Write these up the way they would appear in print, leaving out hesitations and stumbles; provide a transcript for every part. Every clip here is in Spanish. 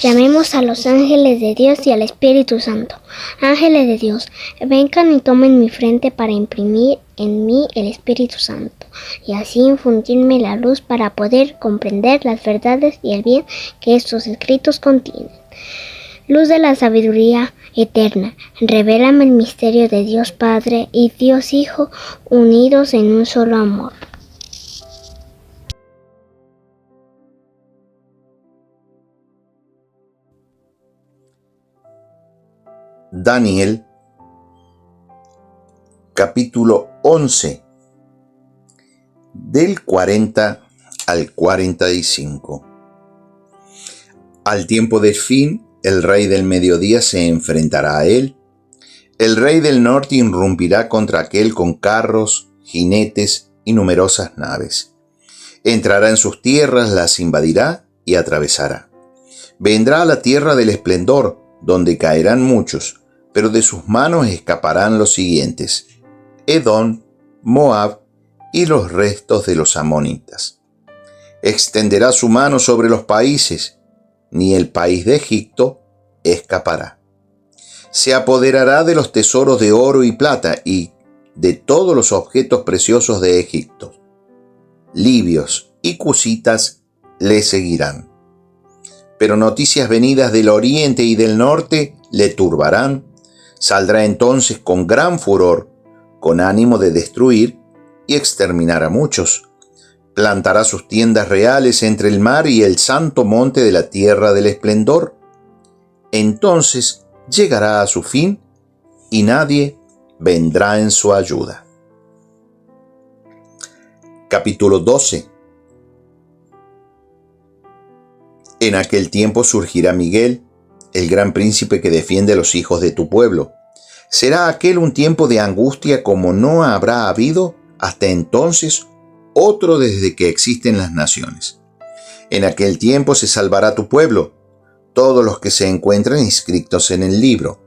Llamemos a los ángeles de Dios y al Espíritu Santo. Ángeles de Dios, vengan y tomen mi frente para imprimir en mí el Espíritu Santo, y así infundirme la luz para poder comprender las verdades y el bien que estos escritos contienen. Luz de la sabiduría eterna, revélame el misterio de Dios Padre y Dios Hijo, unidos en un solo amor. Daniel, capítulo 11, del 40 al 45. Al tiempo del fin, el rey del mediodía se enfrentará a él. El rey del norte irrumpirá contra aquel con carros, jinetes y numerosas naves. Entrará en sus tierras, las invadirá y atravesará. Vendrá a la tierra del esplendor, donde caerán muchos, pero de sus manos escaparán los siguientes: Edom, Moab y los restos de los amonitas. Extenderá su mano sobre los países, ni el país de Egipto escapará. Se apoderará de los tesoros de oro y plata y de todos los objetos preciosos de Egipto. Libios y cusitas le seguirán. Pero noticias venidas del oriente y del norte le turbarán. Saldrá entonces con gran furor, con ánimo de destruir y exterminar a muchos. Plantará sus tiendas reales entre el mar y el santo monte de la tierra del esplendor. Entonces llegará a su fin y nadie vendrá en su ayuda. Capítulo 12. En aquel tiempo surgirá Miguel, el gran príncipe que defiende a los hijos de tu pueblo. Será aquel un tiempo de angustia como no habrá habido hasta entonces otro desde que existen las naciones. En aquel tiempo se salvará tu pueblo, todos los que se encuentran inscritos en el libro.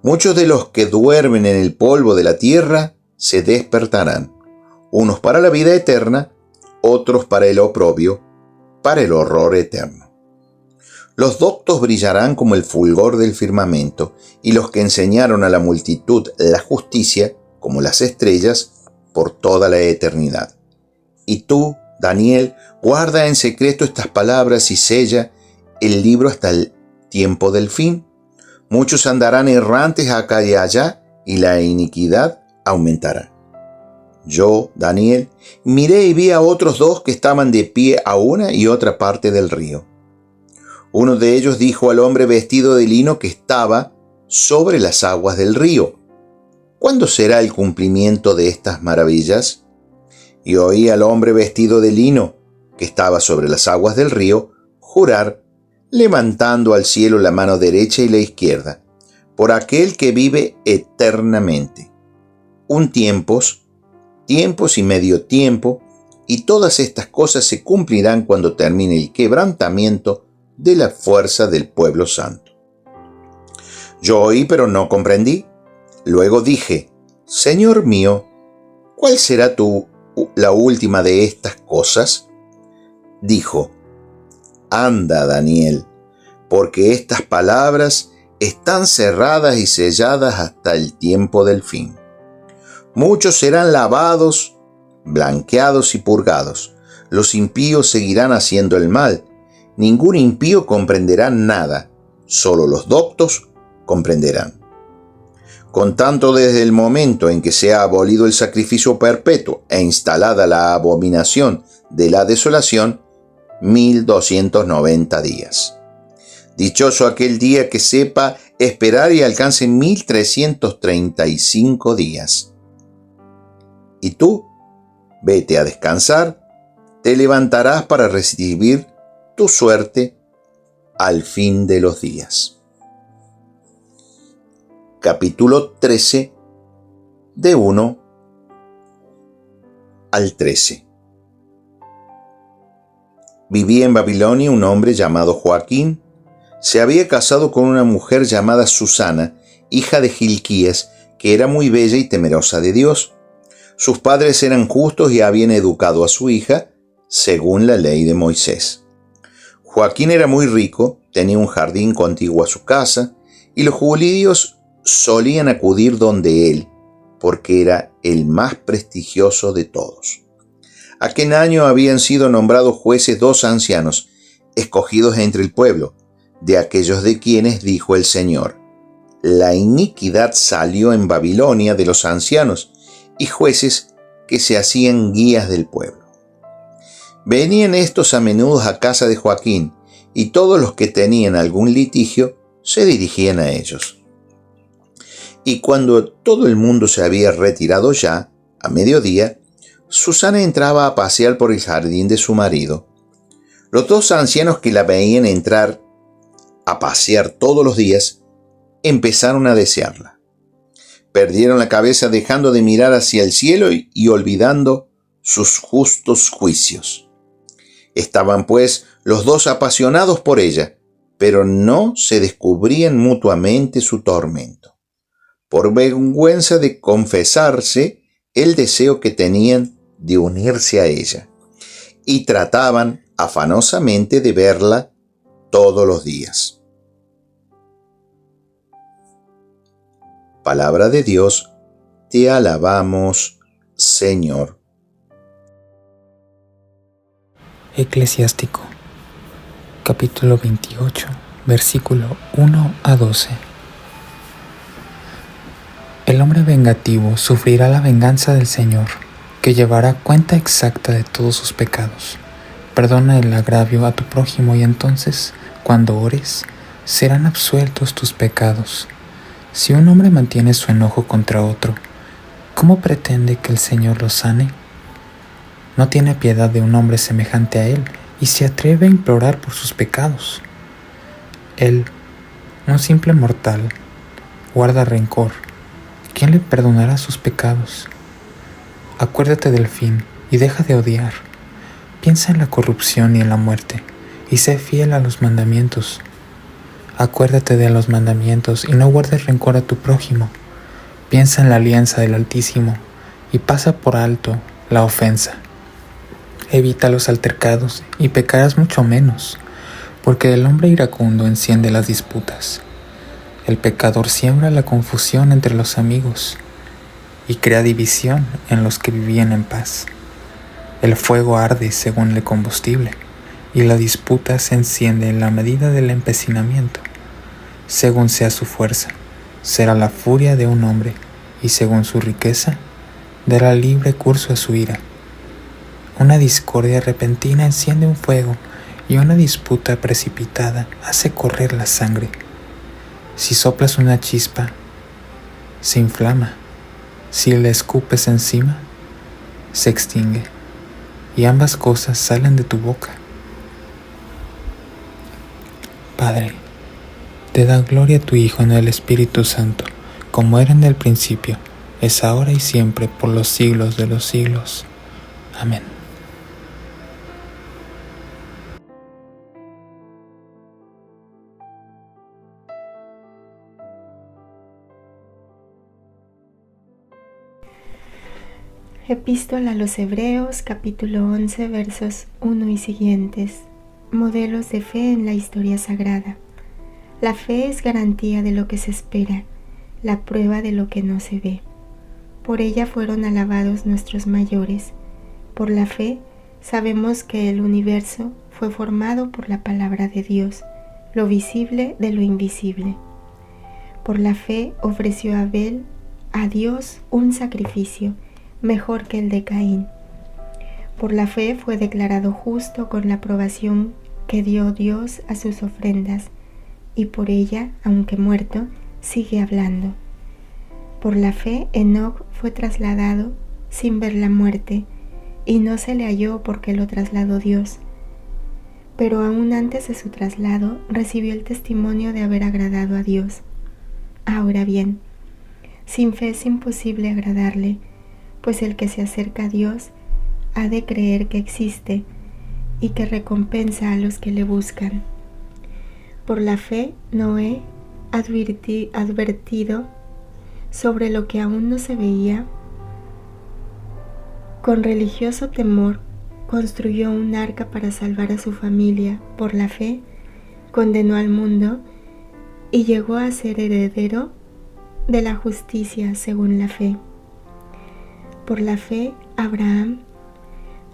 Muchos de los que duermen en el polvo de la tierra se despertarán, unos para la vida eterna, otros para el oprobio, para el horror eterno. Los doctos brillarán como el fulgor del firmamento, y los que enseñaron a la multitud la justicia como las estrellas por toda la eternidad. Y tú, Daniel, guarda en secreto estas palabras y sella el libro hasta el tiempo del fin. Muchos andarán errantes acá y allá, y la iniquidad aumentará. Yo, Daniel, miré y vi a otros dos que estaban de pie a una y otra parte del río. Uno de ellos dijo al hombre vestido de lino que estaba sobre las aguas del río: ¿cuándo será el cumplimiento de estas maravillas? Y oí al hombre vestido de lino que estaba sobre las aguas del río jurar, levantando al cielo la mano derecha y la izquierda, por aquel que vive eternamente. Tiempos y medio tiempo, y todas estas cosas se cumplirán cuando termine el quebrantamiento de la fuerza del pueblo santo. Yo oí, pero no comprendí. Luego dije: Señor mío, ¿cuál será la última de estas cosas? Dijo: Anda, Daniel, porque estas palabras están cerradas y selladas hasta el tiempo del fin. Muchos serán lavados, blanqueados y purgados. Los impíos seguirán haciendo el mal. Ningún impío comprenderá nada, solo los doctos comprenderán. Con tanto, desde el momento en que se ha abolido el sacrificio perpetuo e instalada la abominación de la desolación, 1290 días. Dichoso aquel día que sepa esperar y alcance 1335 días. Y tú, vete a descansar, te levantarás para recibir tu suerte al fin de los días. Capítulo 13, de 1 al 13. Vivía en Babilonia un hombre llamado Joaquín. Se había casado con una mujer llamada Susana, hija de Gilquías, que era muy bella y temerosa de Dios. Sus padres eran justos y habían educado a su hija según la ley de Moisés. Joaquín era muy rico tenía un jardín contiguo a su casa, y los judíos solían acudir donde él, porque era el más prestigioso de todos. Aquel año habían sido nombrados jueces 2 ancianos, escogidos entre el pueblo, de aquellos de quienes dijo el Señor: la iniquidad salió en Babilonia de los ancianos y jueces que se hacían guías del pueblo. Venían estos a menudo a casa de Joaquín, y todos los que tenían algún litigio se dirigían a ellos. Y cuando todo el mundo se había retirado ya, a mediodía, Susana entraba a pasear por el jardín de su marido. Los 2 ancianos que la veían entrar a pasear todos los días empezaron a desearla. Perdieron la cabeza dejando de mirar hacia el cielo y olvidando sus justos juicios. Estaban pues los 2 apasionados por ella, pero no se descubrían mutuamente su tormento, por vergüenza de confesarse el deseo que tenían de unirse a ella, y trataban afanosamente de verla todos los días. Palabra de Dios, te alabamos, Señor. Eclesiástico, capítulo 28, versículo 1 a 12. El hombre vengativo sufrirá la venganza del Señor, que llevará cuenta exacta de todos sus pecados. Perdona el agravio a tu prójimo y entonces, cuando ores, serán absueltos tus pecados. Si un hombre mantiene su enojo contra otro, ¿cómo pretende que el Señor lo sane? No tiene piedad de un hombre semejante a él y se atreve a implorar por sus pecados. Él, un simple mortal, guarda rencor. ¿Quién le perdonará sus pecados? Acuérdate del fin y deja de odiar. Piensa en la corrupción y en la muerte y sé fiel a los mandamientos. Acuérdate de los mandamientos y no guardes rencor a tu prójimo. Piensa en la alianza del Altísimo y pasa por alto la ofensa. Evita los altercados y pecarás mucho menos, porque el hombre iracundo enciende las disputas. El pecador siembra la confusión entre los amigos y crea división en los que vivían en paz. El fuego arde según el combustible, y la disputa se enciende en la medida del empecinamiento. Según sea su fuerza, será la furia de un hombre, y según su riqueza, dará libre curso a su ira. Una discordia repentina enciende un fuego, y una disputa precipitada hace correr la sangre. Si soplas una chispa, se inflama. Si le escupes encima, se extingue, y ambas cosas salen de tu boca. Padre, te da gloria a tu Hijo en el Espíritu Santo, como era en el principio, es ahora y siempre, por los siglos de los siglos. Amén. Epístola a los Hebreos, capítulo 11, versos 1 y siguientes. Modelos de fe en la historia sagrada. La fe es garantía de lo que se espera, la prueba de lo que no se ve. Por ella fueron alabados nuestros mayores. Por la fe sabemos que el universo fue formado por la palabra de Dios, lo visible de lo invisible. Por la fe ofreció Abel a Dios un sacrificio mejor que el de Caín. Por la fe fue declarado justo con la aprobación que dio Dios a sus ofrendas, y por ella, aunque muerto, sigue hablando. Por la fe Enoc fue trasladado sin ver la muerte, y no se le halló porque lo trasladó Dios. Pero aún antes de su traslado recibió el testimonio de haber agradado a Dios. Ahora bien, sin fe es imposible agradarle, pues el que se acerca a Dios ha de creer que existe y que recompensa a los que le buscan. Por la fe, Noé, advertido sobre lo que aún no se veía, con religioso temor construyó un arca para salvar a su familia. Por la fe, condenó al mundo y llegó a ser heredero de la justicia según la fe. Por la fe, Abraham,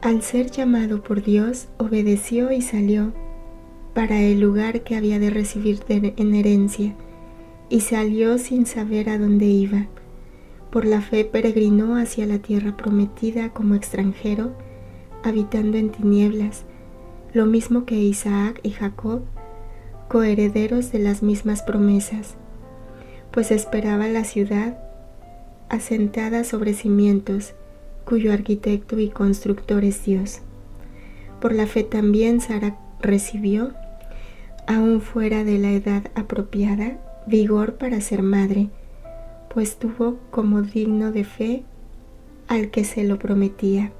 al ser llamado por Dios, obedeció y salió para el lugar que había de recibir en herencia, y salió sin saber a dónde iba. Por la fe peregrinó hacia la tierra prometida como extranjero, habitando en tinieblas, lo mismo que Isaac y Jacob, coherederos de las mismas promesas, pues esperaba la ciudad asentada sobre cimientos, cuyo arquitecto y constructor es Dios. Por la fe también Sara recibió, aún fuera de la edad apropiada, vigor para ser madre, pues tuvo como digno de fe al que se lo prometía,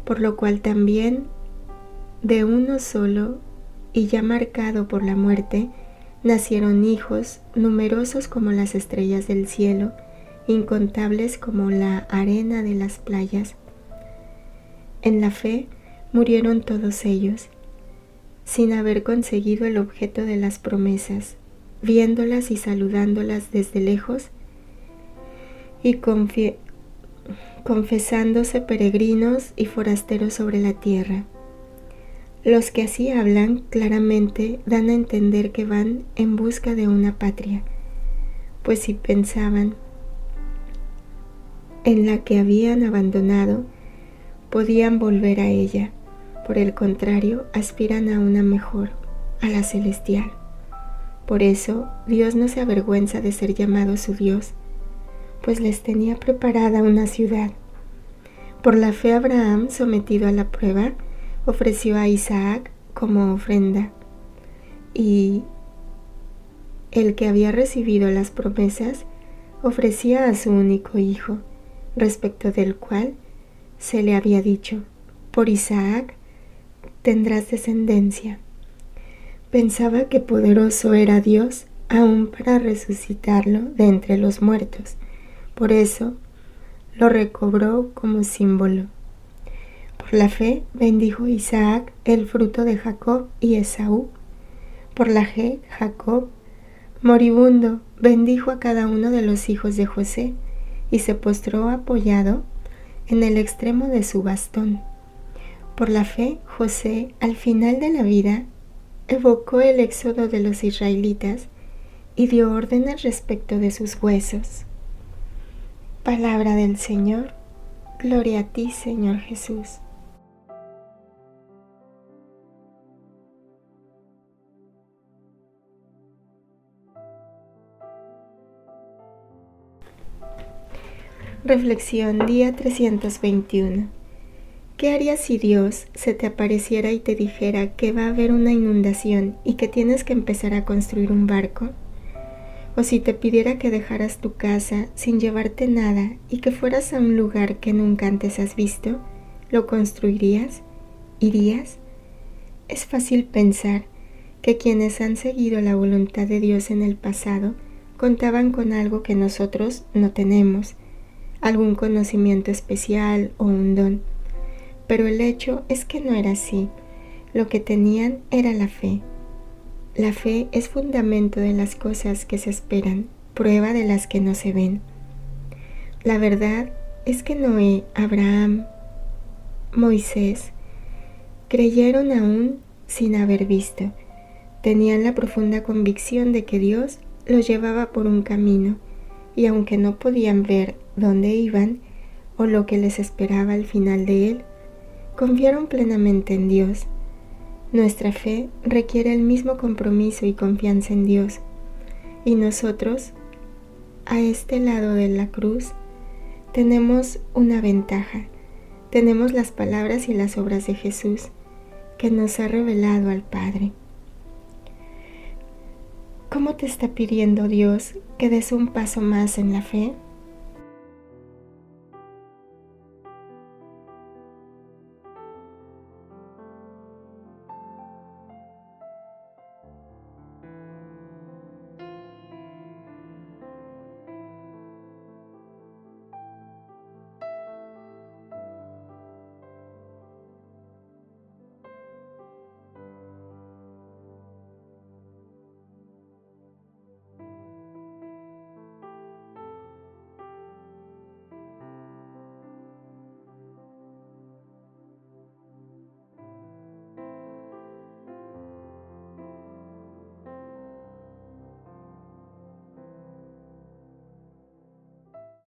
por lo cual también de uno solo y ya marcado por la muerte, nacieron hijos numerosos como las estrellas del cielo, incontables como la arena de las playas. En la fe murieron todos ellos, sin haber conseguido el objeto de las promesas, viéndolas y saludándolas desde lejos, y confesándose peregrinos y forasteros sobre la tierra. Los que así hablan claramente dan a entender que van en busca de una patria, pues si pensaban en la que habían abandonado, podían volver a ella. Por el contrario, aspiran a una mejor, a la celestial. Por eso, Dios no se avergüenza de ser llamado su Dios, pues les tenía preparada una ciudad. Por la fe, Abraham, sometido a la prueba, ofreció a Isaac como ofrenda, y el que había recibido las promesas ofrecía a su único hijo, respecto del cual se le había dicho: por Isaac tendrás descendencia. Pensaba que poderoso era Dios aún para resucitarlo de entre los muertos, por eso lo recobró como símbolo. Por la fe bendijo Isaac el fruto de Jacob y Esaú. Por la fe Jacob, moribundo, bendijo a cada uno de los hijos de José y se postró apoyado en el extremo de su bastón. Por la fe José, al final de la vida, evocó el éxodo de los israelitas y dio órdenes respecto de sus huesos. Palabra del Señor. Gloria a ti, Señor Jesús. Reflexión día 321. ¿Qué harías si Dios se te apareciera y te dijera que va a haber una inundación y que tienes que empezar a construir un barco? O si te pidiera que dejaras tu casa sin llevarte nada y que fueras a un lugar que nunca antes has visto, ¿lo construirías? ¿Irías? Es fácil pensar que quienes han seguido la voluntad de Dios en el pasado contaban con algo que nosotros no tenemos, algún conocimiento especial o un don. Pero el hecho es que no era así. Lo que tenían era la fe. La fe es fundamento de las cosas que se esperan, prueba de las que no se ven. La verdad es que Noé, Abraham, Moisés creyeron aún sin haber visto. Tenían la profunda convicción de que Dios los llevaba por un camino, y aunque no podían ver dónde iban o lo que les esperaba al final de él, confiaron plenamente en Dios. Nuestra fe requiere el mismo compromiso y confianza en Dios, y nosotros, a este lado de la cruz, tenemos una ventaja. Tenemos las palabras y las obras de Jesús, que nos ha revelado al Padre. ¿Cómo te está pidiendo Dios que des un paso más en la fe?